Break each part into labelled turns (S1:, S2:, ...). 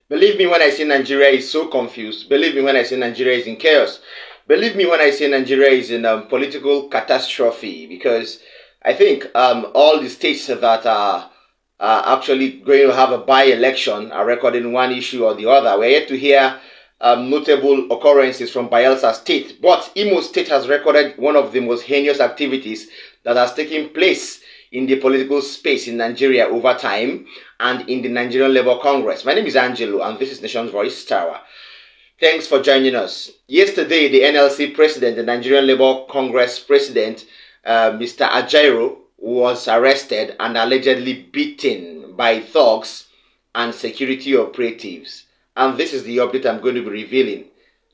S1: Believe me when I say Nigeria is so confused. Believe me when I say Nigeria is in chaos. Believe me when I say Nigeria is in political catastrophe, because I think all the states that are actually going to have a by-election are recording one issue or the other. We're yet to hear notable occurrences from Bayelsa State, but Imo State has recorded one of the most heinous activities that has taken place in the political space in Nigeria over time and in the Nigerian Labour Congress. My name is Angelo and this is Nation's Voice Tower. Thanks for joining us. Yesterday, the NLC president, the Nigerian Labour Congress president, Mr. Ajaero, was arrested and allegedly beaten by thugs and security operatives. And this is the update I'm going to be revealing.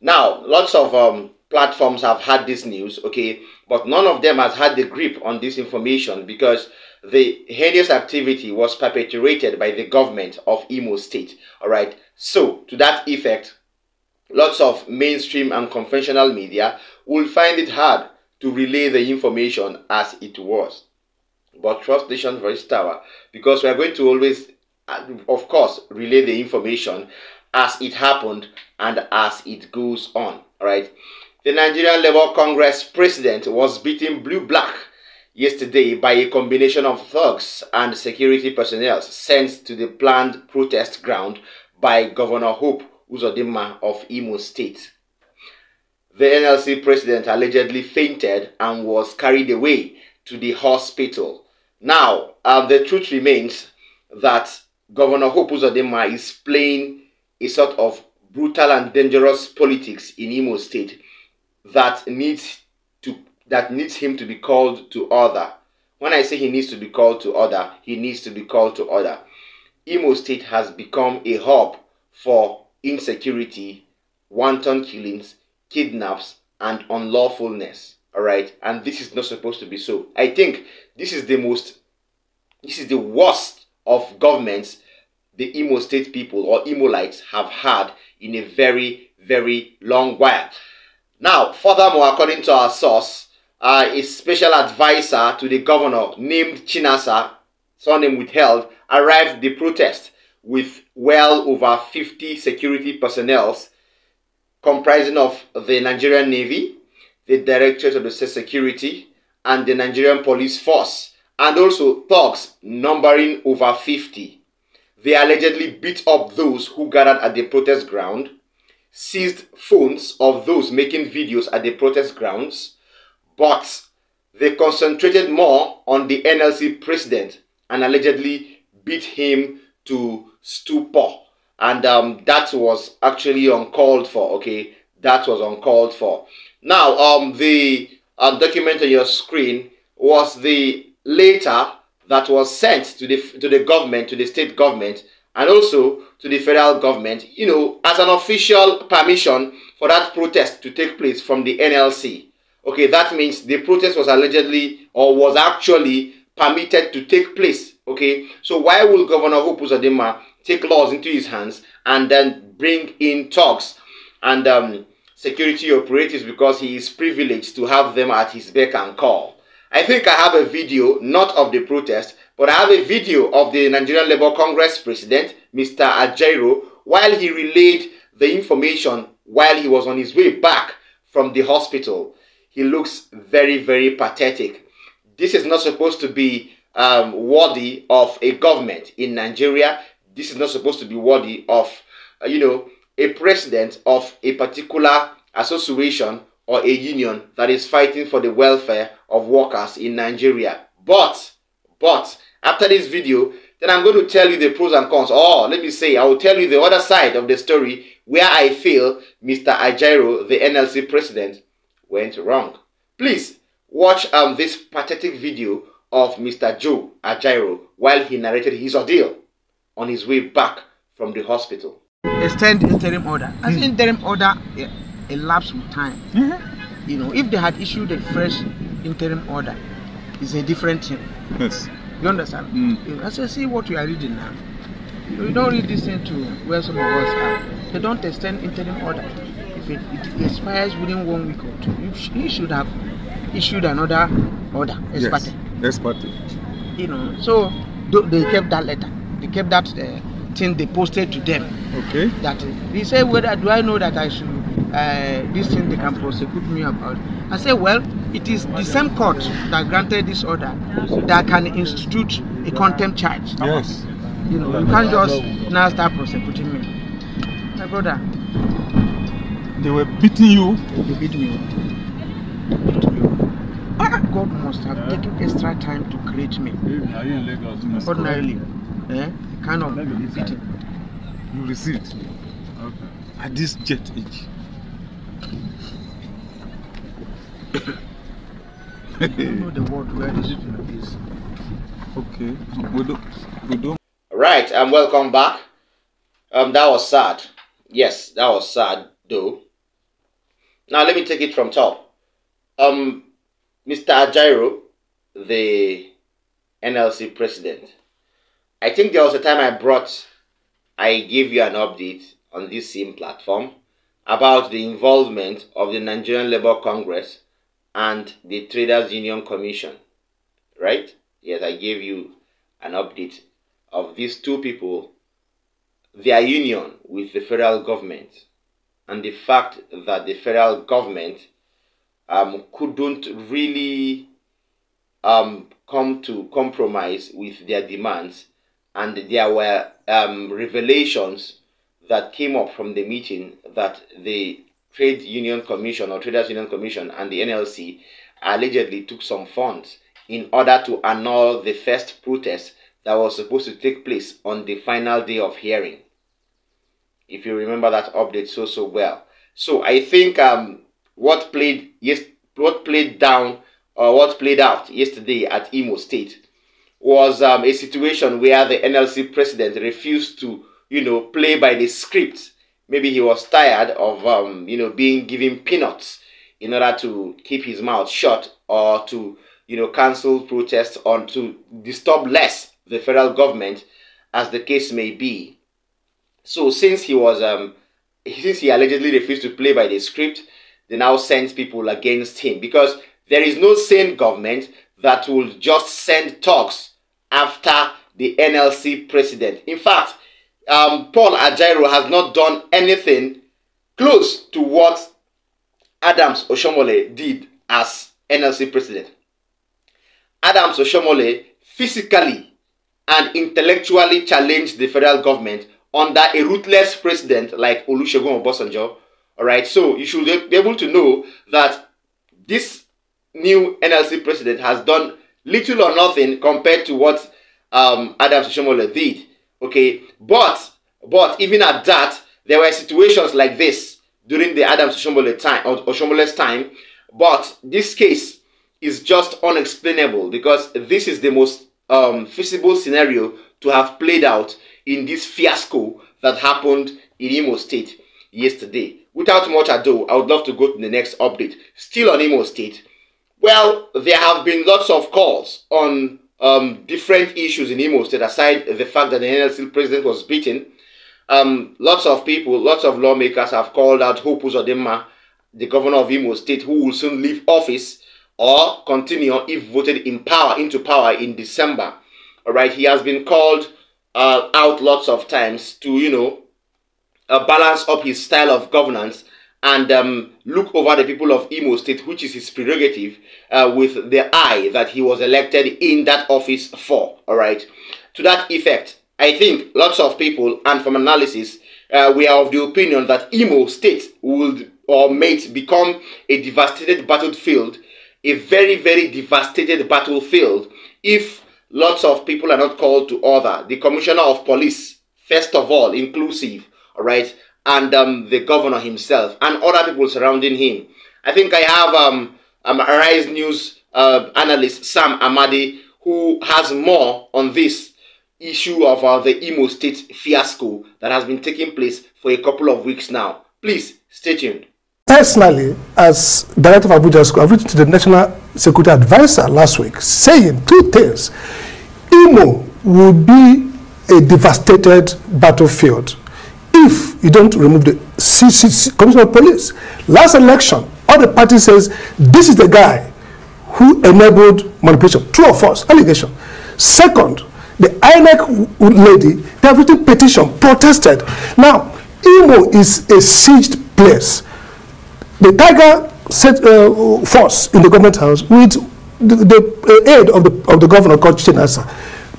S1: Now, lots of platforms have had this news, okay, but none of them has had the grip on this information because the heinous activity was perpetrated by the government of Imo State. All right, so to that effect, lots of mainstream and conventional media will find it hard to relay the information as it was. But trust Nation's Voice Tower, because we are going to always, of course, relay the information as it happened and as it goes on. All right. The Nigerian Labour Congress president was beaten blue-black yesterday by a combination of thugs and security personnel sent to the planned protest ground by Governor Hope Uzodinma of Imo State. The NLC president allegedly fainted and was carried away to the hospital. Now, the truth remains that Governor Hope Uzodinma is playing a sort of brutal and dangerous politics in Imo State that needs him to be called to order. When I say he needs to be called to order, he needs to be called to order. Imo State has become a hub for insecurity, wanton killings, kidnaps, and unlawfulness. All right, and this is not supposed to be so. I think this is the worst of governments the Imo State people or Imolites have had in a very, very long while. Now, furthermore, according to our source, a special advisor to the governor named Chinasa, surname withheld, arrived at the protest with well over 50 security personnel comprising of the Nigerian Navy, the Directorate of the State Security, and the Nigerian Police Force, and also thugs numbering over 50. They allegedly beat up those who gathered at the protest ground, seized phones of those making videos at the protest grounds, but they concentrated more on the NLC president and allegedly beat him to stupor. And that was actually uncalled for, okay? That was uncalled for. Now, the document on your screen was the letter that was sent to the government, to the state government, and also to the federal government, you know, as an official permission for that protest to take place from the NLC. Okay, that means the protest was allegedly or was actually permitted to take place. Okay, so why will Governor Hope Uzodinma take laws into his hands and then bring in thugs and security operatives because he is privileged to have them at his beck and call? I think I have a video, not of the protest, but I have a video of the Nigerian Labour Congress president, Mr. Ajaero, while he relayed the information while he was on his way back from the hospital. He looks very, very pathetic. This is not supposed to be worthy of a government in Nigeria. This is not supposed to be worthy of, a president of a particular association or a union that is fighting for the welfare of workers in Nigeria. But after this video, then I'm going to tell you the pros and cons. Or let me say, I will tell you the other side of the story where I feel Mr. Ajaero, the NLC president, went wrong. Please watch this pathetic video of Mr. Joe Ajaero while he narrated his ordeal on his way back from the hospital.
S2: Extend interim order. As interim order elapsed with time. You know, if they had issued a fresh interim order, it's a different thing.
S3: Yes.
S2: You understand? You know, so see what we are reading now. You don't read this thing to where some of us are. They don't extend interim order. If it expires within 1 week or two, you should have issued another order.
S3: Yes. You know,
S2: so they kept that letter. They kept that thing they posted to them.
S3: Okay.
S2: That he said, whether do I know that I should this thing they can prosecute me about? I said, well, it is the same court that granted this order that can institute a contempt charge.
S3: Yes.
S2: You know, you can't just now start prosecuting me. My brother.
S3: They were beating you.
S2: They beat me. God must have taken extra time to create me. Ordinarily, kind of beating.
S3: You received at this jet age.
S2: I don't know the word where this is.
S3: Okay, we don't.
S1: Right, and welcome back. That was sad. Yes, that was sad though. Now let me take it from top. Mr. Ajaero, the NLC president. I think there was a time I gave you an update on this same platform about the involvement of the Nigerian Labour Congress and the Traders Union Commission, right? Yes, I gave you an update of these two people, their union with the federal government, and the fact that the federal government couldn't really come to compromise with their demands, and there were revelations that came up from the meeting that the Trade Union Commission or Traders Union Commission and the NLC allegedly took some funds in order to annul the first protest that was supposed to take place on the final day of hearing. If you remember that update so well. So I think what played out yesterday at Imo State was a situation where the NLC president refused to, play by the script. Maybe he was tired of, being given peanuts in order to keep his mouth shut, or to, cancel protests, or to disturb less the federal government, as the case may be. So since he allegedly refused to play by the script, they now sent people against him, because there is no sane government that will just send talks after the NLC president. In fact, Paul Ajaero has not done anything close to what Adams Oshomole did as NLC president. Adams Oshomole physically and intellectually challenged the federal government under a ruthless president like Olusegun Obasanjo. All right, so you should be able to know that this new NLC president has done little or nothing compared to what Adams Oshomole did. Okay, but even at that, there were situations like this during the Adams Oshomole's time. But this case is just unexplainable, because this is the most feasible scenario to have played out in this fiasco that happened in Imo State yesterday. Without much ado, I would love to go to the next update. Still on Imo State. Well, there have been lots of calls on different issues in Imo State, aside the fact that the NLC president was beaten. Lots of people, lots of lawmakers have called out Hope Uzodinma, the governor of Imo State, who will soon leave office or continue if voted into power in December. All right, he has been called out lots of times to, balance up his style of governance and look over the people of Imo State, which is his prerogative, with the eye that he was elected in that office for. All right. To that effect, I think lots of people, and from analysis, we are of the opinion that Imo State may become a devastated battlefield, a very, very devastated battlefield, if lots of people are not called to order. The Commissioner of Police, first of all, inclusive, all right, and the governor himself and other people surrounding him. I think I have Arise News analyst Sam Amadi, who has more on this issue of the Imo State fiasco that has been taking place for a couple of weeks now. Please stay tuned.
S4: Personally, as Director of Abuja School, I've written to the National Security Advisor last week saying two things. Imo will be a devastated battlefield if you don't remove the Commissioner of Police. Last election, all the party says this is the guy who enabled manipulation. True or false? Allegation. Second, The INEC lady, they have written petition, protested. Now, Imo is a sieged place. The Tiger set force in the government house with the aid of the governor called Chinasa.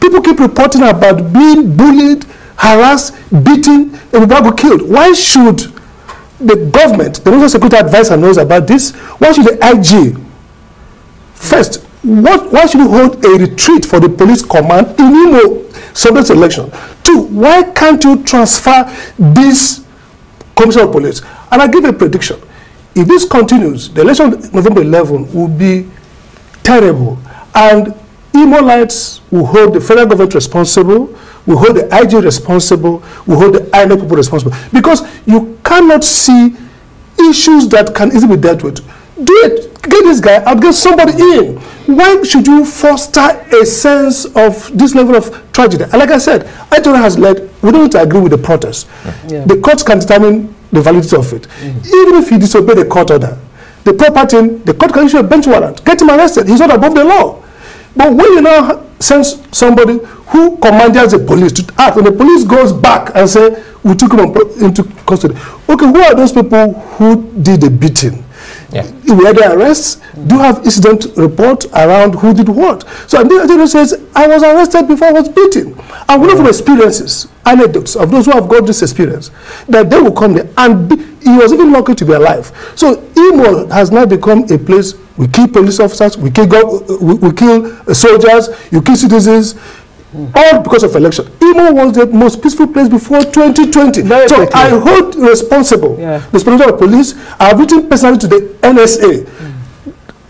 S4: People keep reporting about being bullied, harassed, beaten, and people killed. Why should the government, the National Security Advisor knows about this? Why should the IG first? Why should we hold a retreat for the police command in Imo subject to election? Two, why can't you transfer this commissioner of police? And I give a prediction. If this continues, the election on November 11 will be terrible. And Imolites will hold the federal government responsible, will hold the IG responsible, will hold the INEC people responsible. Because you cannot see issues that can easily be dealt with. Do it. Get this guy out, get somebody in. Why should you foster a sense of this level of tragedy? And like I said, ITOR has led, we don't need to agree with the protest. Yeah. The courts can determine the validity of it. Even if he disobeyed the court order, the proper thing, the court can issue a bench warrant, get him arrested. He's not above the law. But when you now send somebody who commands the police to act, and the police goes back and say, we took him into custody. Okay, who are those people who did the beating? Yeah. Were they arrests? Do you have incident report around who did what? So and the says, I was arrested before I was beaten. And we know from experiences, anecdotes of those who have got this experience, that they will come there and he was even lucky to be alive. So Imo has now become a place we kill police officers, we kill soldiers, you kill citizens, all because of election. Imo was the most peaceful place before 2020. So quickly. I hold responsible. Yeah. The Superintendent of Police, I have written personally to the NSA.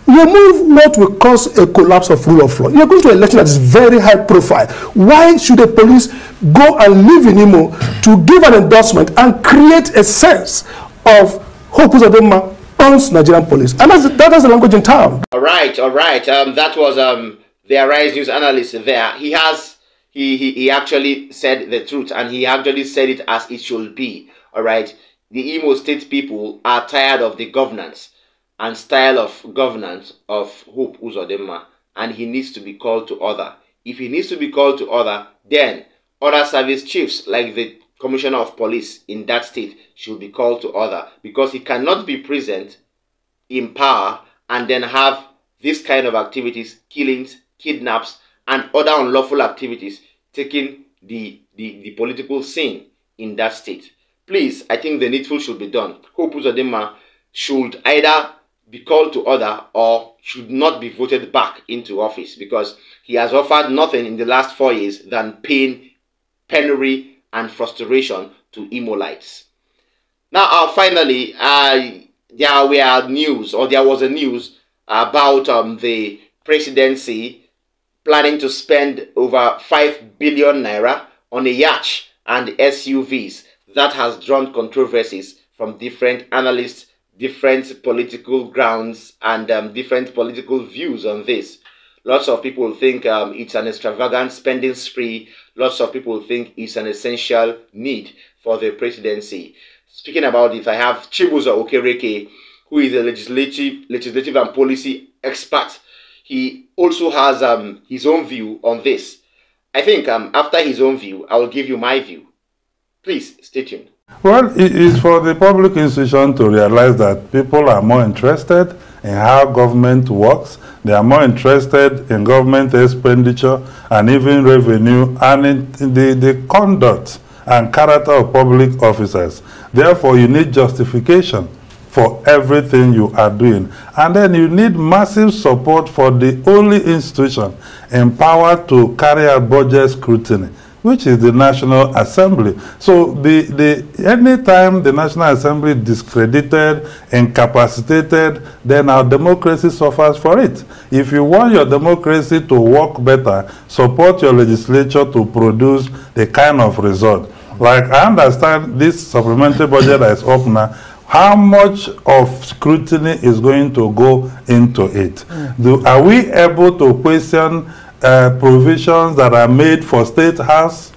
S4: Remove what will cause a collapse of rule of law. You're going to an election that is very high profile. Why should the police go and live in Imo to give an endorsement and create a sense of hope Uzodinma owns Nigerian police? And that is the language in town.
S1: All right. That was the Arise News analyst there. He actually said the truth, and he actually said it as it should be. All right. The Imo State people are tired of the governance and style of governance of Hope Uzodinma, and he needs to be called to order. If he needs to be called to order, then other service chiefs like the Commissioner of Police in that state should be called to order, because he cannot be present in power and then have this kind of activities, killings, kidnaps, and other unlawful activities taking the political scene in that state. Please, I think the needful should be done. Hope Uzodinma should either be called to order or should not be voted back into office, because he has offered nothing in the last 4 years than pain, penury, and frustration to Imolites. Now, finally, there was a news about the presidency planning to spend over 5 billion naira on a yacht and SUVs. That has drawn controversies from different analysts, different political grounds, and different political views on this. Lots of people think it's an extravagant spending spree. Lots of people think it's an essential need for the presidency. Speaking about it, I have Chibuzo Okereke, who is a legislative and policy expert. He also has his own view on this. I think after his own view, I will give you my view. Please, stay tuned.
S3: Well, it is for the public institution to realize that people are more interested in how government works. They are more interested in government expenditure and even revenue and in the conduct and character of public officers. Therefore, you need justification for everything you are doing. And then you need massive support for the only institution empowered to carry out budget scrutiny, which is the National Assembly. So anytime the National Assembly is discredited, incapacitated, then our democracy suffers for it. If you want your democracy to work better, support your legislature to produce the kind of result. Like I understand this supplementary budget that is up now, how much of scrutiny is going to go into it? Are we able to question provisions that are made for State House,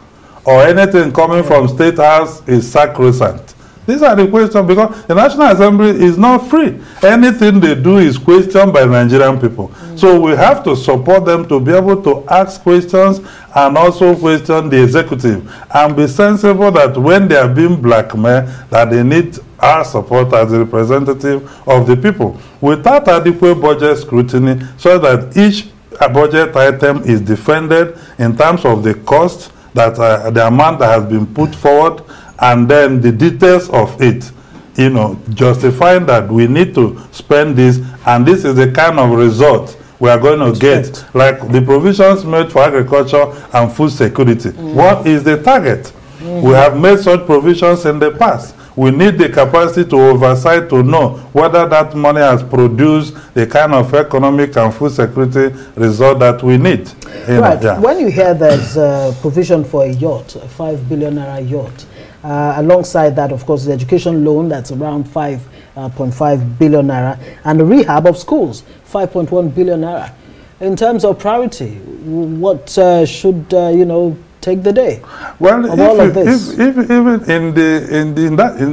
S3: or anything coming from State House is sacrosanct? These are the questions, because the National Assembly is not free. Anything they do is questioned by Nigerian people. So we have to support them to be able to ask questions and also question the executive and be sensible that when they are being blackmailed, that they need our support as a representative of the people without adequate budget scrutiny, so that each budget item is defended in terms of the cost, that the amount that has been put forward, and then the details of it, you know, justifying that we need to spend this, and this is the kind of result we are going to get, like the provisions made for agriculture and food security. What is the target? We have made such provisions in the past. We need the capacity to oversight to know whether that money has produced the kind of economic and food security result that we need.
S5: Right. Yeah. When you hear there's provision for a yacht, a 5 billion naira yacht, alongside that, of course, the education loan that's around 5.5 billion naira, and the rehab of schools, 5.1 billion naira. In terms of priority, what should you know, take the day?
S3: Well, even in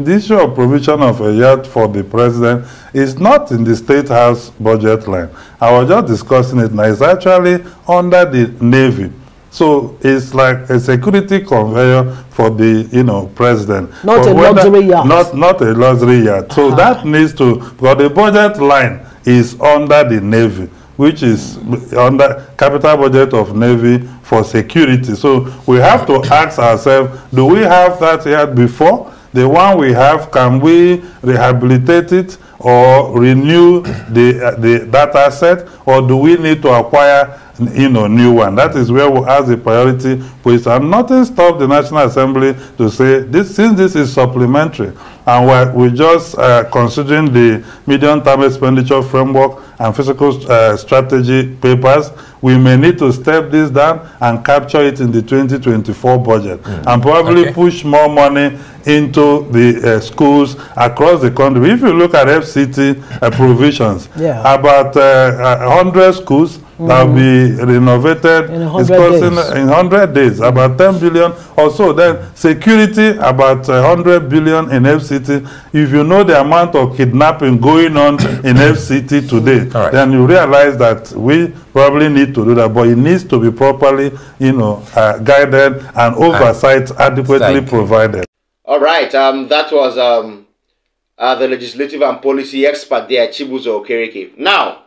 S3: the issue of provision of a yacht for the president, is not in the State House budget line. I was just discussing it now. It's actually under the Navy. So it's like a security conveyor for the, you know, president.
S5: Not a luxury yacht.
S3: Not a luxury yacht. So that needs to, because the budget line is under the Navy, which is under capital budget of Navy for security. So we have to ask ourselves, do we have that yacht before? The one we have, can we rehabilitate it or renew that asset, or do we need to acquire, you know, new one? That is where we ask the priority place. And nothing stopped the National Assembly to say, this, since this is supplementary, and we're just considering the medium-term expenditure framework and fiscal strategy papers, we may need to step this down and capture it in the 2024 budget, and probably push more money into the schools across the country. If you look at FCT provisions, about 100 schools that will be renovated in 100 days, about 10 billion or so. Then security, about 100 billion in FCT. If you know the amount of kidnapping going on in FCT today, then you realize that we probably need to do that, but it needs to be properly, you know, guided and oversight adequately provided.
S1: All right, that was the legislative and policy expert there, Chibuzo Okereke. Now,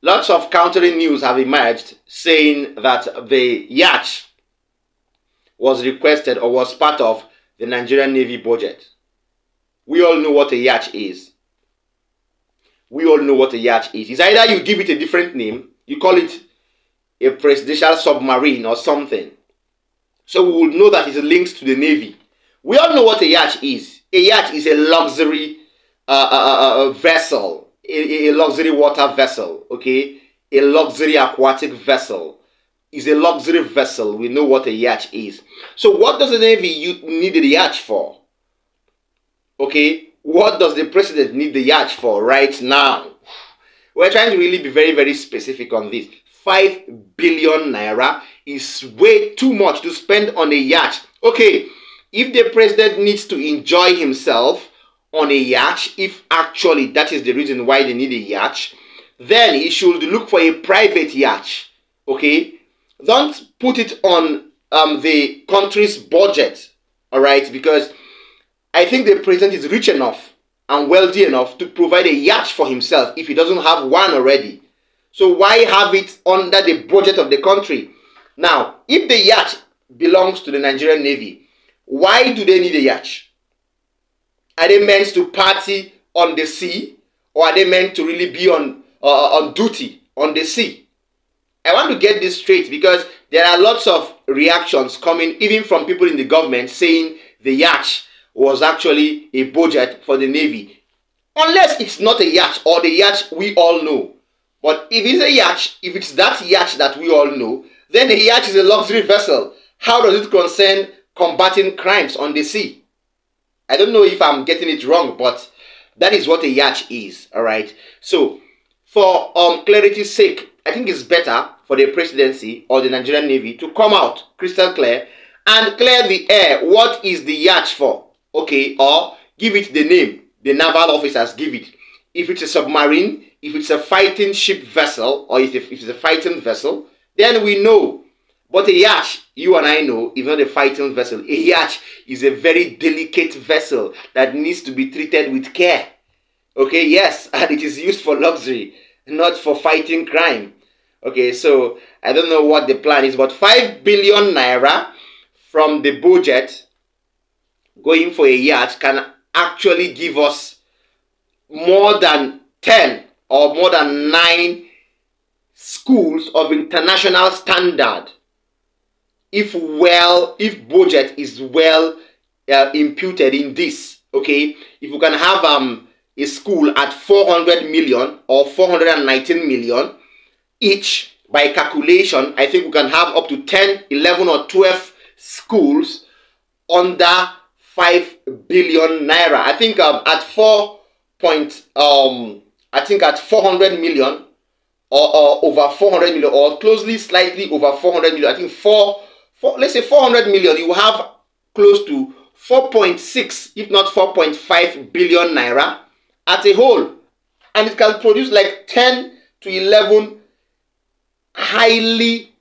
S1: lots of countering news have emerged saying that the yacht was requested or was part of the Nigerian Navy budget. We all know what a yacht is. We all know what a yacht is. It's either you give it a different name, you call it a presidential submarine or something. So we will know that it's linked to the Navy. We all know what a yacht is. A yacht is a luxury vessel, a luxury water vessel, okay? A luxury aquatic vessel is a luxury vessel. We know what a yacht is. So what does the Navy need the yacht for? Okay, what does the president need the yacht for right now? We're trying to really be very, very specific on this. 5 billion naira is way too much to spend on a yacht. Okay, if the president needs to enjoy himself on a yacht, if actually that is the reason why they need a yacht, then he should look for a private yacht. Okay, don't put it on the country's budget. All right, because I think the president is rich enough and wealthy enough to provide a yacht for himself if he doesn't have one already. So why have it under the budget of the country? Now, if the yacht belongs to the Nigerian Navy, why do they need a yacht? Are they meant to party on the sea, or are they meant to really be on duty on the sea? I want to get this straight, because there are lots of reactions coming even from people in the government saying the yacht was actually a budget for the Navy. Unless it's not a yacht, or the yacht we all know. But if it's a yacht, if it's that yacht that we all know, then a yacht is a luxury vessel. How does it concern combating crimes on the sea? I don't know if I'm getting it wrong, but that is what a yacht is, all right? So, for clarity's sake, I think it's better for the presidency or the Nigerian Navy to come out crystal clear and clear the air. What is the yacht for? Okay, or give it the name the naval officers give it. If it's a submarine, if it's a fighting ship vessel or if it's a fighting vessel, then we know. But a yacht, you and I know, is not a fighting vessel. A yacht is a very delicate vessel that needs to be treated with care. Okay, yes, and it is used for luxury, not for fighting crime. Okay, so I don't know what the plan is, but 5 billion naira from the budget going for a yacht can actually give us more than 10 or more than 9 schools of international standard. If budget is well imputed in this, okay, if we can have a school at 400 million or 419 million each, by calculation, I think we can have up to 10, 11 or 12 schools under 5 billion naira. I think at 400 million or over 400 million or closely slightly over 400 million, I think let's say 400 million, you will have close to 4.6 if not 4.5 billion naira at a whole, and it can produce like 10 to 11 highly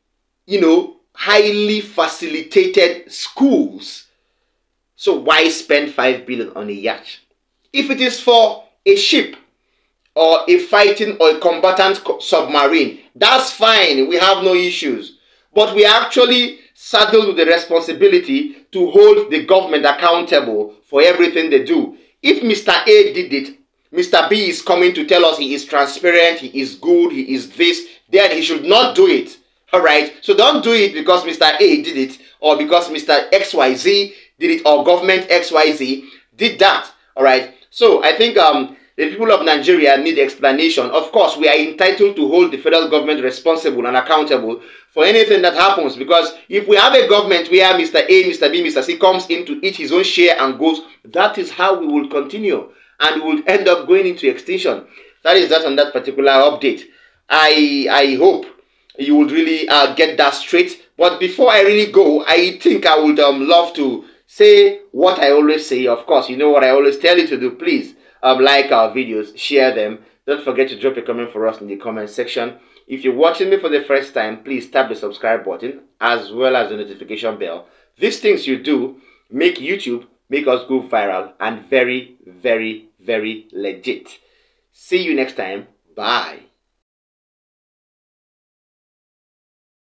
S1: facilitated schools. So why spend 5 billion on a yacht? If it is for a ship or a fighting or a combatant submarine, that's fine, we have no issues. But we are actually saddled with the responsibility to hold the government accountable for everything they do. If Mr. A did it, Mr. B is coming to tell us he is transparent, he is good, he is this, then he should not do it. Alright? So don't do it because Mr. A did it, or because Mr. XYZ did it, or government XYZ did that. Alright? So I think the people of Nigeria need explanation. Of course, we are entitled to hold the federal government responsible and accountable for anything that happens, because if we have a government where Mr. A, Mr. B, Mr. C comes in to eat his own share and goes, that is how we will continue, and we will end up going into extinction. That is that on that particular update. I hope you would really get that straight. But before I really go, I think I would love to say what I always say. Of course, you know what I always tell you to do. Please like our videos, share them. Don't forget to drop a comment for us in the comment section. If you're watching me for the first time, please tap the subscribe button as well as the notification bell. These things you do make YouTube, make us go viral, and very, very, very legit. See you next time. Bye.